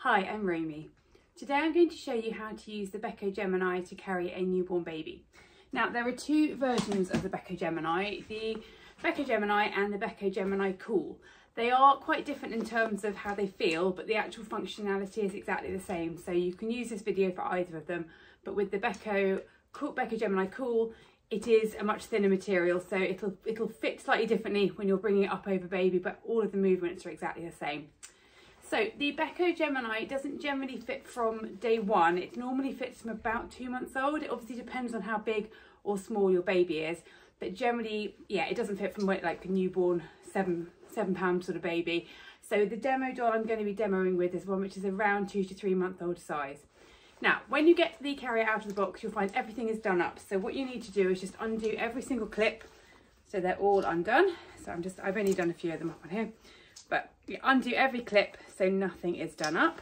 Hi, I'm Roamy. Today I'm going to show you how to use the Beco Gemini to carry a newborn baby. Now there are two versions of the Beco Gemini, the Beco Gemini and the Beco Gemini Cool. They are quite different in terms of how they feel, but the actual functionality is exactly the same. So you can use this video for either of them, but with the Beco Gemini Cool, it is a much thinner material, so it'll fit slightly differently when you're bringing it up over baby, but all of the movements are exactly the same. So the Beco Gemini doesn't generally fit from day one. It normally fits from about 2 months old. It obviously depends on how big or small your baby is, but generally, yeah, it doesn't fit from like a newborn seven pound sort of baby. So the demo doll I'm going to be demoing with is one which is around 2 to 3 month old size. Now, when you get the carrier out of the box, you'll find everything is done up. So what you need to do is just undo every single clip so they're all undone. So I've only done a few of them up on here, but you undo every clip so nothing is done up.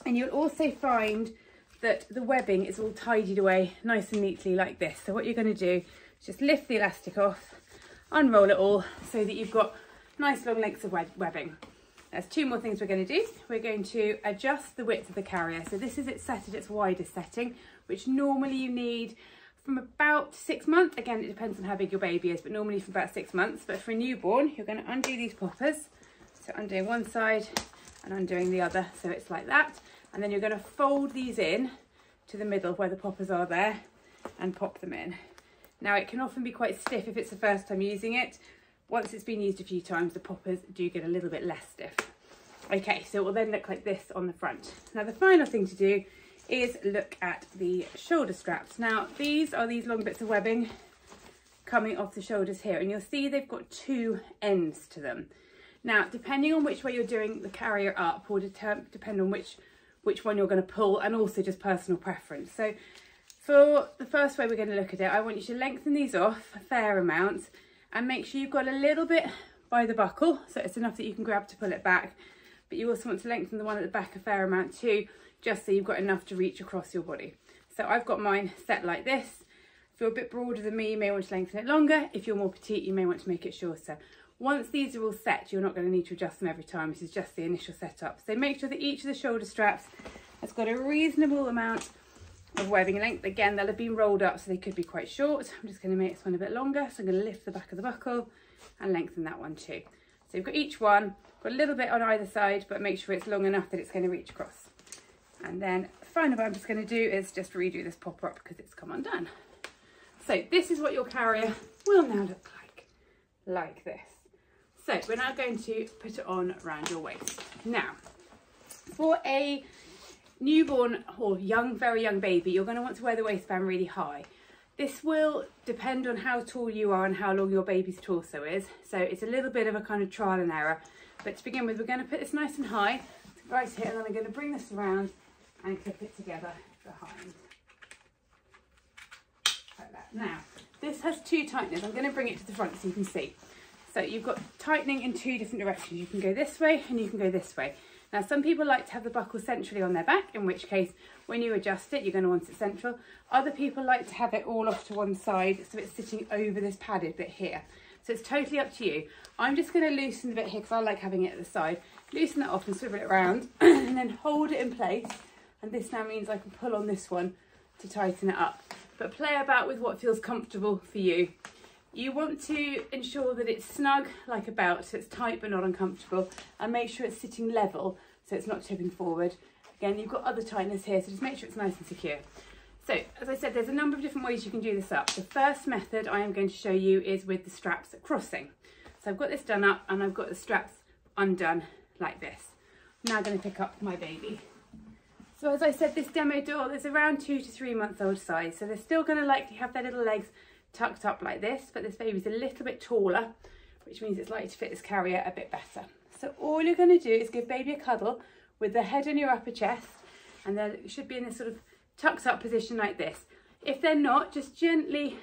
And you'll also find that the webbing is all tidied away nice and neatly like this. So what you're going to do is just lift the elastic off, unroll it all so that you've got nice long lengths of webbing. There's two more things we're going to do. We're going to adjust the width of the carrier. So this is it set at its widest setting, which normally you need from about 6 months. Again, it depends on how big your baby is, but normally for about 6 months. But for a newborn, you're going to undo these poppers. So undoing one side and undoing the other. So it's like that. And then you're going to fold these in to the middle where the poppers are there and pop them in. Now it can often be quite stiff if it's the first time using it. Once it's been used a few times, the poppers do get a little bit less stiff. Okay, so it will then look like this on the front. Now the final thing to do is look at the shoulder straps. Now these are these long bits of webbing coming off the shoulders here, and you'll see they've got two ends to them. Now, depending on which way you're doing the carrier up will depend on which one you're going to pull, and also just personal preference. So for the first way we're going to look at it, I want you to lengthen these off a fair amount and make sure you've got a little bit by the buckle, so it's enough that you can grab to pull it back. But you also want to lengthen the one at the back a fair amount too, just so you've got enough to reach across your body. So I've got mine set like this. If you're a bit broader than me, you may want to lengthen it longer. If you're more petite, you may want to make it shorter. Once these are all set, you're not going to need to adjust them every time. This is just the initial setup. So make sure that each of the shoulder straps has got a reasonable amount of webbing length. Again, they'll have been rolled up, so they could be quite short. I'm just going to make this one a bit longer. So I'm going to lift the back of the buckle and lengthen that one too. So you've got each one, got a little bit on either side, but make sure it's long enough that it's going to reach across. And then finally what I'm just going to do is just redo this popper up because it's come undone. So this is what your carrier will now look like this. So we're now going to put it on around your waist. Now, for a newborn or very young baby, you're going to want to wear the waistband really high. This will depend on how tall you are and how long your baby's torso is. So it's a little bit of a kind of trial and error. But to begin with, we're going to put this nice and high right here, and then I'm going to bring this around and clip it together behind. Like that. Now, this has two tighteners. I'm going to bring it to the front so you can see. So you've got tightening in two different directions. You can go this way and you can go this way. Now, some people like to have the buckle centrally on their back, in which case, when you adjust it, you're going to want it central. Other people like to have it all off to one side, so it's sitting over this padded bit here. So it's totally up to you. I'm just going to loosen the bit here because I like having it at the side. Loosen that off and swivel it around and then hold it in place. And this now means I can pull on this one to tighten it up. But play about with what feels comfortable for you. You want to ensure that it's snug like a belt, so it's tight but not uncomfortable, and make sure it's sitting level so it's not tipping forward. Again, you've got other tighteners here, so just make sure it's nice and secure. So, as I said, there's a number of different ways you can do this up. The first method I am going to show you is with the straps crossing. So I've got this done up and I've got the straps undone like this. I'm now going to pick up my baby. So as I said, this demo doll is around 2 to 3 months old size, so they're still going to likely have their little legs tucked up like this, but this baby's a little bit taller, which means it's likely to fit this carrier a bit better. So all you're going to do is give baby a cuddle with the head on your upper chest, and they should be in this sort of tucked up position like this. If they're not, just gently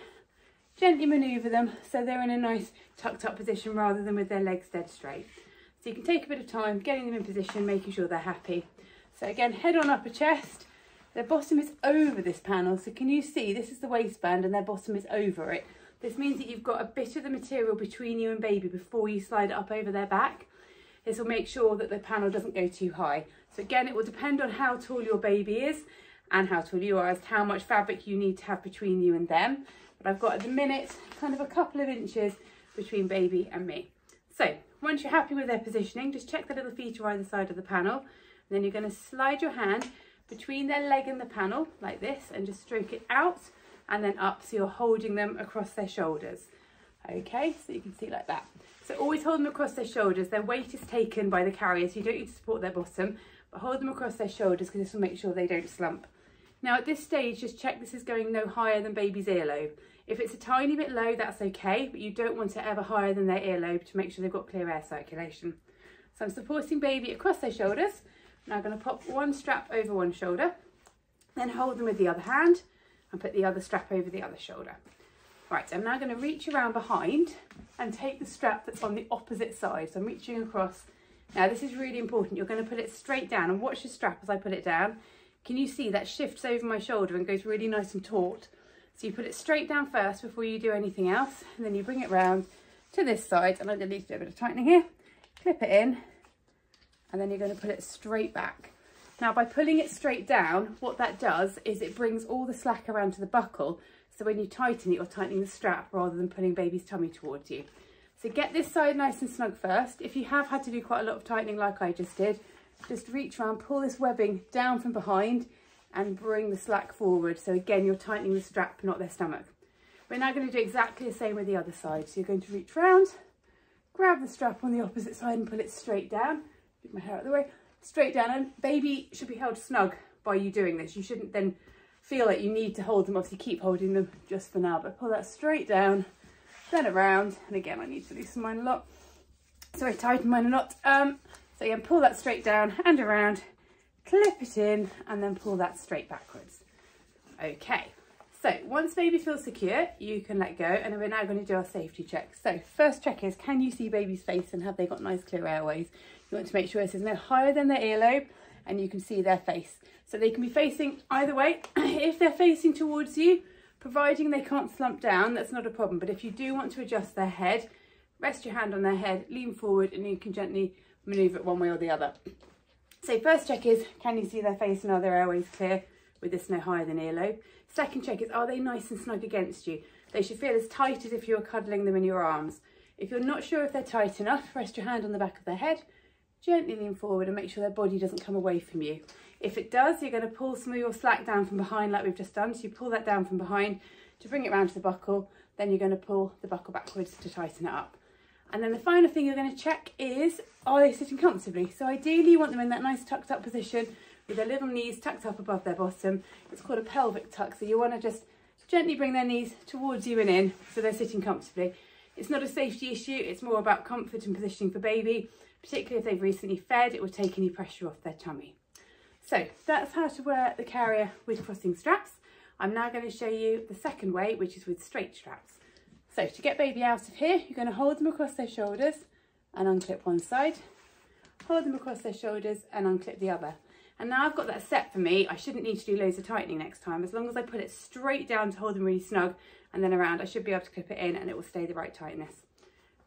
maneuver them so they're in a nice tucked up position rather than with their legs dead straight. So you can take a bit of time getting them in position, making sure they're happy. So again, head on upper chest. Their bottom is over this panel, so can you see this is the waistband and their bottom is over it. This means that you've got a bit of the material between you and baby before you slide it up over their back. This will make sure that the panel doesn't go too high. So again, it will depend on how tall your baby is and how tall you are as to how much fabric you need to have between you and them. But I've got at the minute kind of a couple of inches between baby and me. So once you're happy with their positioning, just check the little feet are either side of the panel. And then you're going to slide your hand between their leg and the panel like this and just stroke it out and then up, so you're holding them across their shoulders. Okay, so you can see like that. So always hold them across their shoulders. Their weight is taken by the carrier, so you don't need to support their bottom, but hold them across their shoulders because this will make sure they don't slump. Now at this stage, just check this is going no higher than baby's earlobe. If it's a tiny bit low, that's okay, but you don't want it ever higher than their earlobe to make sure they've got clear air circulation. So I'm supporting baby across their shoulders. Now I'm going to pop one strap over one shoulder, then hold them with the other hand and put the other strap over the other shoulder. Right, I'm now going to reach around behind and take the strap that's on the opposite side. So I'm reaching across. Now this is really important. You're going to put it straight down and watch the strap as I put it down. Can you see that shifts over my shoulder and goes really nice and taut? So you put it straight down first before you do anything else, and then you bring it round to this side, and I'm going to need to do a bit of tightening here. Clip it in, and then you're going to put it straight back. Now by pulling it straight down, what that does is it brings all the slack around to the buckle, so when you tighten it, you're tightening the strap rather than pulling baby's tummy towards you. So get this side nice and snug first. If you have had to do quite a lot of tightening like I just did, just reach around, pull this webbing down from behind and bring the slack forward. So again, you're tightening the strap, not their stomach. We're now going to do exactly the same with the other side. So you're going to reach round, grab the strap on the opposite side and pull it straight down. Get my hair out of the way. Straight down, and baby should be held snug by you doing this. You shouldn't then feel like you need to hold them. Obviously keep holding them just for now, but pull that straight down, then around, and again I need to loosen mine a lot. Sorry, tighten mine a lot. So again, pull that straight down and around, clip it in, and then pull that straight backwards. Okay, so once baby feels secure, you can let go, and we're now going to do our safety check. So first check is, can you see baby's face and have they got nice clear airways? You want to make sure this is no higher than their earlobe and you can see their face. So they can be facing either way. If they're facing towards you, providing they can't slump down, that's not a problem. But if you do want to adjust their head, rest your hand on their head, lean forward, and you can gently manoeuvre it one way or the other. So first check is, can you see their face and are their airways clear with this no higher than earlobe? Second check is, are they nice and snug against you? They should feel as tight as if you were cuddling them in your arms. If you're not sure if they're tight enough, rest your hand on the back of their head, gently lean forward and make sure their body doesn't come away from you. If it does, you're going to pull some of your slack down from behind like we've just done. So you pull that down from behind to bring it round to the buckle. Then you're going to pull the buckle backwards to tighten it up. And then the final thing you're going to check is, are they sitting comfortably? So ideally you want them in that nice tucked up position with their little knees tucked up above their bottom. It's called a pelvic tuck. So you want to just gently bring their knees towards you and in so they're sitting comfortably. It's not a safety issue. It's more about comfort and positioning for baby. Particularly if they've recently fed, it will take any pressure off their tummy. So that's how to wear the carrier with crossing straps. I'm now going to show you the second way, which is with straight straps. So to get baby out of here, you're going to hold them across their shoulders and unclip one side, hold them across their shoulders and unclip the other. And now I've got that set for me. I shouldn't need to do loads of tightening next time. As long as I put it straight down to hold them really snug and then around, I should be able to clip it in and it will stay the right tightness.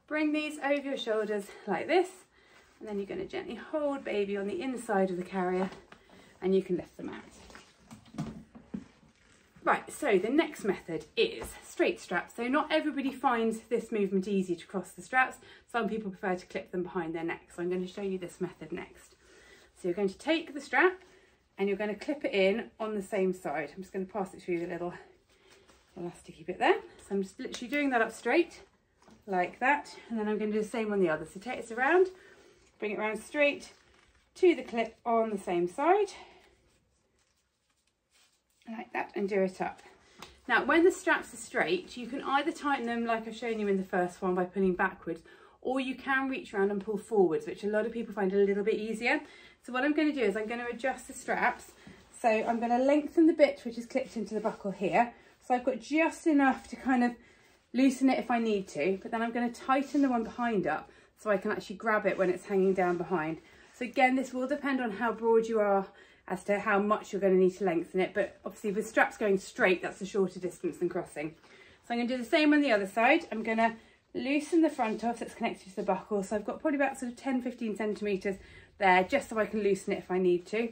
Bring these over your shoulders like this. And then you're going to gently hold baby on the inside of the carrier and you can lift them out. Right, so the next method is straight straps. So not everybody finds this movement easy to cross the straps. Some people prefer to clip them behind their neck. So I'm going to show you this method next. So you're going to take the strap and you're going to clip it in on the same side. I'm just going to pass it through the little elasticy bit there. So I'm just literally doing that up straight like that. And then I'm going to do the same on the other. So take this around. Bring it round straight to the clip on the same side, like that, and do it up. Now, when the straps are straight, you can either tighten them like I've shown you in the first one by pulling backwards, or you can reach around and pull forwards, which a lot of people find a little bit easier. So what I'm going to do is I'm going to adjust the straps. So I'm going to lengthen the bit which is clipped into the buckle here. So I've got just enough to kind of loosen it if I need to, but then I'm going to tighten the one behind up so I can actually grab it when it's hanging down behind. So again, this will depend on how broad you are as to how much you're going to need to lengthen it, but obviously with straps going straight, that's a shorter distance than crossing. So I'm going to do the same on the other side. I'm going to loosen the front off that's connected to the buckle. So I've got probably about sort of 10-15 centimetres there, just so I can loosen it if I need to.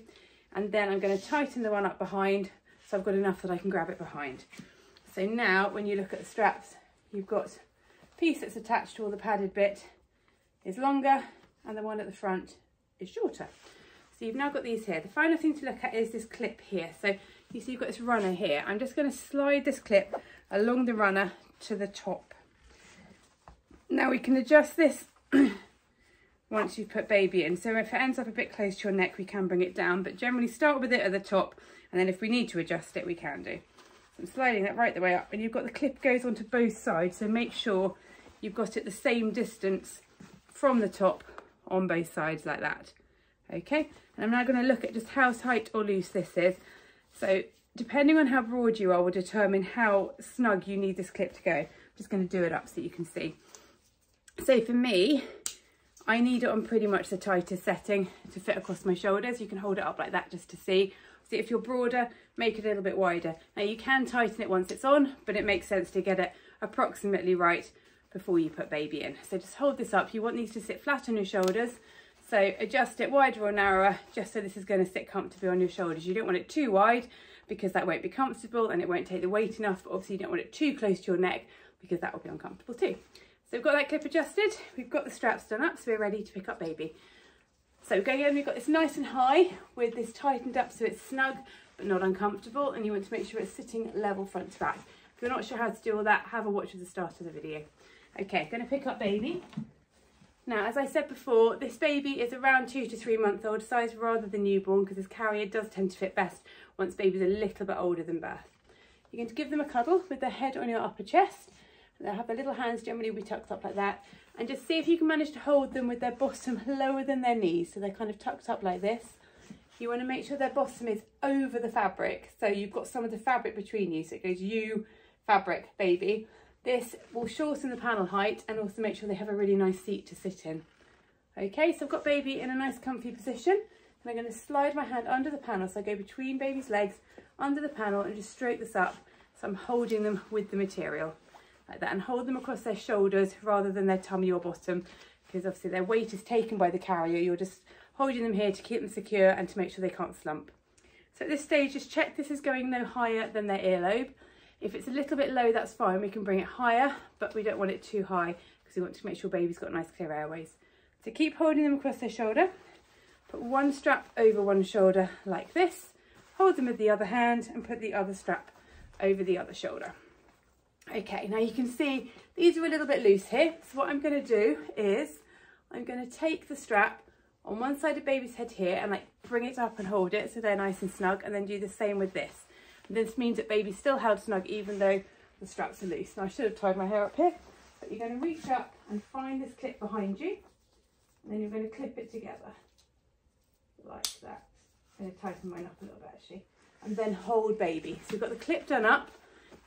And then I'm going to tighten the one up behind, so I've got enough that I can grab it behind. So now when you look at the straps, you've got a piece that's attached to all the padded bit is longer, and the one at the front is shorter. So you've now got these here. The final thing to look at is this clip here. So you see you've got this runner here. I'm just going to slide this clip along the runner to the top. Now we can adjust this once you've put baby in. So if it ends up a bit close to your neck, we can bring it down, but generally start with it at the top, and then if we need to adjust it, we can do. So I'm sliding that right the way up, and you've got the clip goes onto both sides, so make sure you've got it the same distance from the top on both sides like that. Okay, and I'm now going to look at just how tight or loose this is. So depending on how broad you are will determine how snug you need this clip to go. I'm just going to do it up so you can see. So for me, I need it on pretty much the tightest setting to fit across my shoulders. You can hold it up like that just to see. See, if you're broader, make it a little bit wider. Now you can tighten it once it's on, but it makes sense to get it approximately right before you put baby in. So just hold this up. You want these to sit flat on your shoulders. So adjust it wider or narrower, just so this is going to sit comfortably on your shoulders. You don't want it too wide because that won't be comfortable and it won't take the weight enough. But obviously you don't want it too close to your neck because that will be uncomfortable too. So we've got that clip adjusted. We've got the straps done up, so we're ready to pick up baby. So going in, we've got this nice and high with this tightened up so it's snug but not uncomfortable, and you want to make sure it's sitting level front to back. If you're not sure how to do all that, have a watch at the start of the video. Okay, going to pick up baby. Now, as I said before, this baby is around 2 to 3 month old size rather than newborn, because this carrier does tend to fit best once baby's a little bit older than birth. You're going to give them a cuddle with their head on your upper chest. They'll have their little hands generally be tucked up like that, and just see if you can manage to hold them with their bottom lower than their knees, so they're kind of tucked up like this. You want to make sure their bottom is over the fabric, so you've got some of the fabric between you, so it goes you, fabric, baby. This will shorten the panel height and also make sure they have a really nice seat to sit in. Okay, so I've got baby in a nice comfy position, and I'm going to slide my hand under the panel, so I go between baby's legs, under the panel, and just stroke this up, so I'm holding them with the material like that, and hold them across their shoulders rather than their tummy or bottom, because obviously their weight is taken by the carrier. You're just holding them here to keep them secure and to make sure they can't slump. So at this stage, just check this is going no higher than their earlobe. If it's a little bit low, that's fine, we can bring it higher, but we don't want it too high because we want to make sure baby's got nice clear airways. So keep holding them across their shoulder, put one strap over one shoulder like this, hold them with the other hand and put the other strap over the other shoulder. Okay, now you can see these are a little bit loose here, so what I'm going to do is I'm going to take the strap on one side of baby's head here and like bring it up and hold it so they're nice and snug, and then do the same with this. This means that baby's still held snug even though the straps are loose. Now I should have tied my hair up here, but you're going to reach up and find this clip behind you, and then you're going to clip it together like that. I'm going to tighten mine up a little bit actually, and then hold baby. So we've got the clip done up.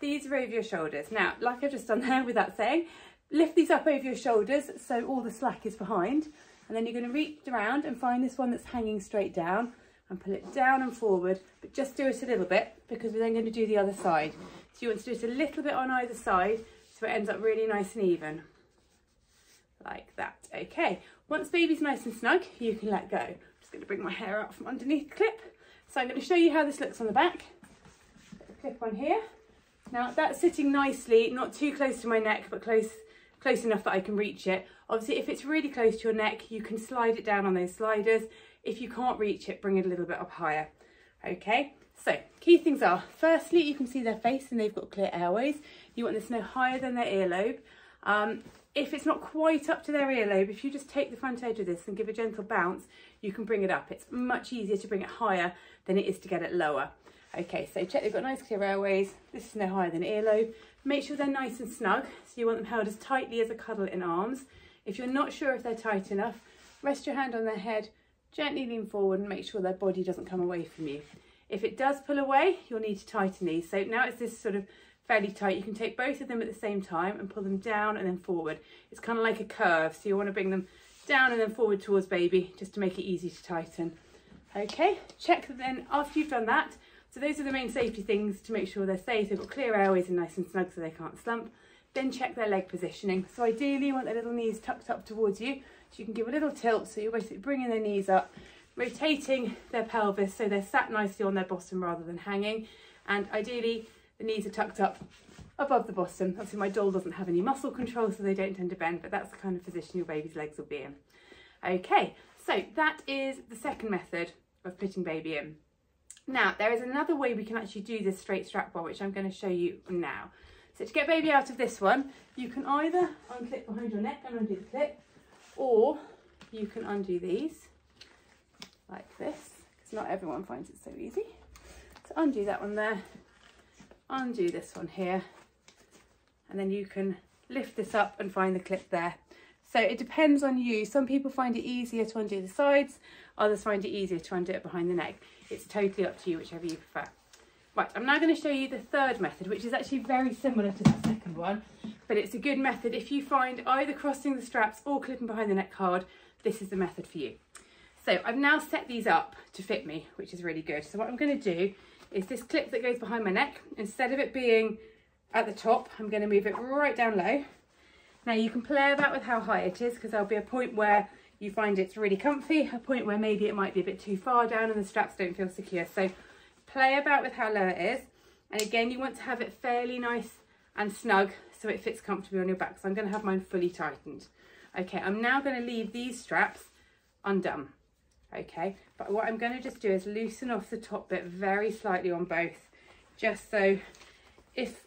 These are over your shoulders. Now, like I've just done there with that saying, lift these up over your shoulders so all the slack is behind, and then you're going to reach around and find this one that's hanging straight down and pull it down and forward, but just do it a little bit because we're then going to do the other side. So you want to do it a little bit on either side so it ends up really nice and even. Like that. Okay, once baby's nice and snug, you can let go. I'm just going to bring my hair out from underneath the clip. So I'm going to show you how this looks on the back. Put the clip on here. Now that's sitting nicely, not too close to my neck, but close enough that I can reach it. Obviously, if it's really close to your neck, you can slide it down on those sliders. If you can't reach it, bring it a little bit up higher. Okay, so key things are, firstly, you can see their face and they've got clear airways. You want this no higher than their earlobe. If it's not quite up to their earlobe, if you just take the front edge of this and give a gentle bounce, you can bring it up. It's much easier to bring it higher than it is to get it lower. Okay, so check they've got nice clear airways. This is no higher than earlobe. Make sure they're nice and snug, so you want them held as tightly as a cuddle in arms. If you're not sure if they're tight enough, rest your hand on their head, gently lean forward and make sure their body doesn't come away from you. If it does pull away, you'll need to tighten these. So now it's this sort of fairly tight. You can take both of them at the same time and pull them down and then forward. It's kind of like a curve, so you want to bring them down and then forward towards baby just to make it easy to tighten. Okay, check that then after you've done that. So those are the main safety things to make sure they're safe. They've got clear airways and nice and snug so they can't slump. then check their leg positioning. So ideally you want their little knees tucked up towards you, so you can give a little tilt, so you're basically bringing their knees up, rotating their pelvis so they're sat nicely on their bottom rather than hanging, and ideally the knees are tucked up above the bottom. Obviously my doll doesn't have any muscle control, so they don't tend to bend, but that's the kind of position your baby's legs will be in. Okay, so that is the second method of putting baby in. Now there is another way we can actually do this straight strap one, which I'm going to show you now. So to get baby out of this one, you can either unclip behind your neck and undo the clip, or you can undo these like this, because not everyone finds it so easy. So undo that one there, undo this one here, and then you can lift this up and find the clip there. So it depends on you. Some people find it easier to undo the sides, others find it easier to undo it behind the neck. It's totally up to you, whichever you prefer. Right, I'm now going to show you the third method, which is actually very similar to the second one, but it's a good method. If you find either crossing the straps or clipping behind the neck hard, this is the method for you. So I've now set these up to fit me, which is really good. So what I'm going to do is this clip that goes behind my neck, instead of it being at the top, I'm going to move it right down low. Now you can play about with how high it is, because there'll be a point where you find it's really comfy, a point where maybe it might be a bit too far down and the straps don't feel secure. So play about with how low it is, and again you want to have it fairly nice and snug so it fits comfortably on your back. So I'm going to have mine fully tightened. Okay, I'm now going to leave these straps undone. Okay, but what I'm going to just do is loosen off the top bit very slightly on both, just so if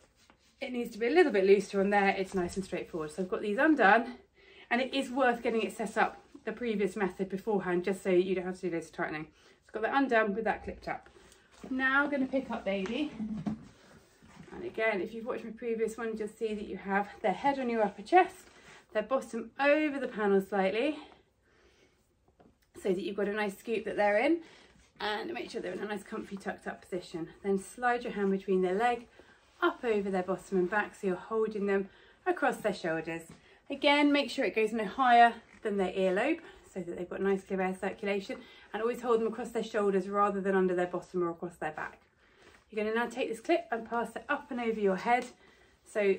it needs to be a little bit looser on there, it's nice and straightforward. So I've got these undone, and it is worth getting it set up the previous method beforehand, just so you don't have to do loads of tightening. So I've got that undone with that clipped up. Now I'm going to pick up baby, and again, if you've watched my previous one, you'll see that you have their head on your upper chest, their bottom over the panel slightly, so that you've got a nice scoop that they're in, and make sure they're in a nice comfy tucked up position. Then slide your hand between their leg, up over their bottom and back, so you're holding them across their shoulders. Again, make sure it goes no higher than their earlobe, so that they've got nice clear air circulation, and always hold them across their shoulders rather than under their bottom or across their back. You're going to now take this clip and pass it up and over your head so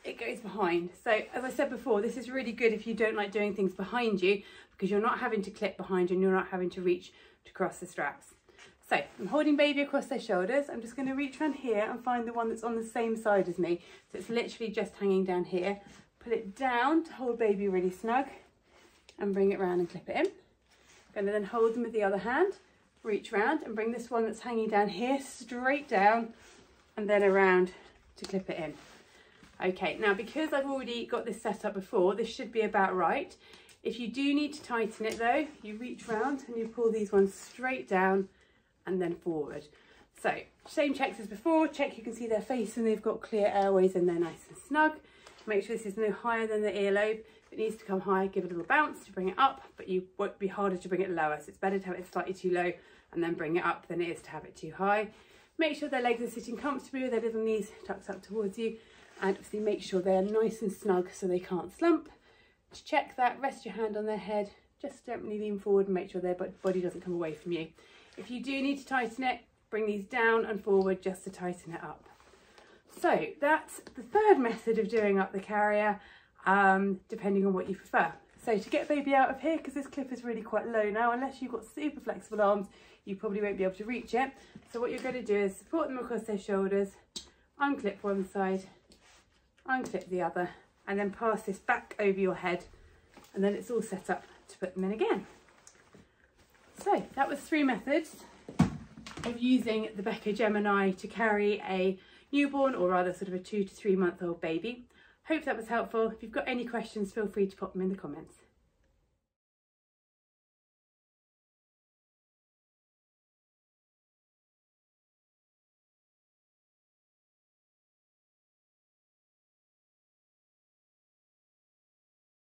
it goes behind. So as I said before, this is really good if you don't like doing things behind you, because you're not having to clip behind you and you're not having to reach to cross the straps. So I'm holding baby across their shoulders. I'm just going to reach around here and find the one that's on the same side as me. So it's literally just hanging down here. Put it down to hold baby really snug and bring it round and clip it in. I'm going to then hold them with the other hand, reach round and bring this one that's hanging down here straight down and then around to clip it in. Okay, now because I've already got this set up before, this should be about right. If you do need to tighten it though, you reach round and you pull these ones straight down and then forward. So same checks as before, check you can see their face and they've got clear airways and they're nice and snug. Make sure this is no higher than the earlobe. If it needs to come higher, give it a little bounce to bring it up, but you won't be harder to bring it lower. So it's better to have it slightly too low and then bring it up than it is to have it too high. Make sure their legs are sitting comfortably with their little knees tucked up towards you, and obviously make sure they're nice and snug so they can't slump. To check that, rest your hand on their head, just gently lean forward and make sure their body doesn't come away from you. If you do need to tighten it, bring these down and forward just to tighten it up. So that's the third method of doing up the carrier, depending on what you prefer. So to get baby out of here, because this clip is really quite low now, unless you've got super flexible arms, you probably won't be able to reach it. So what you're going to do is support them across their shoulders, unclip one side, unclip the other, and then pass this back over your head, and then it's all set up to put them in again. So that was 3 methods of using the Beco Gemini to carry a newborn, or rather sort of a 2 to 3 month old baby. Hope that was helpful. If you've got any questions, feel free to pop them in the comments.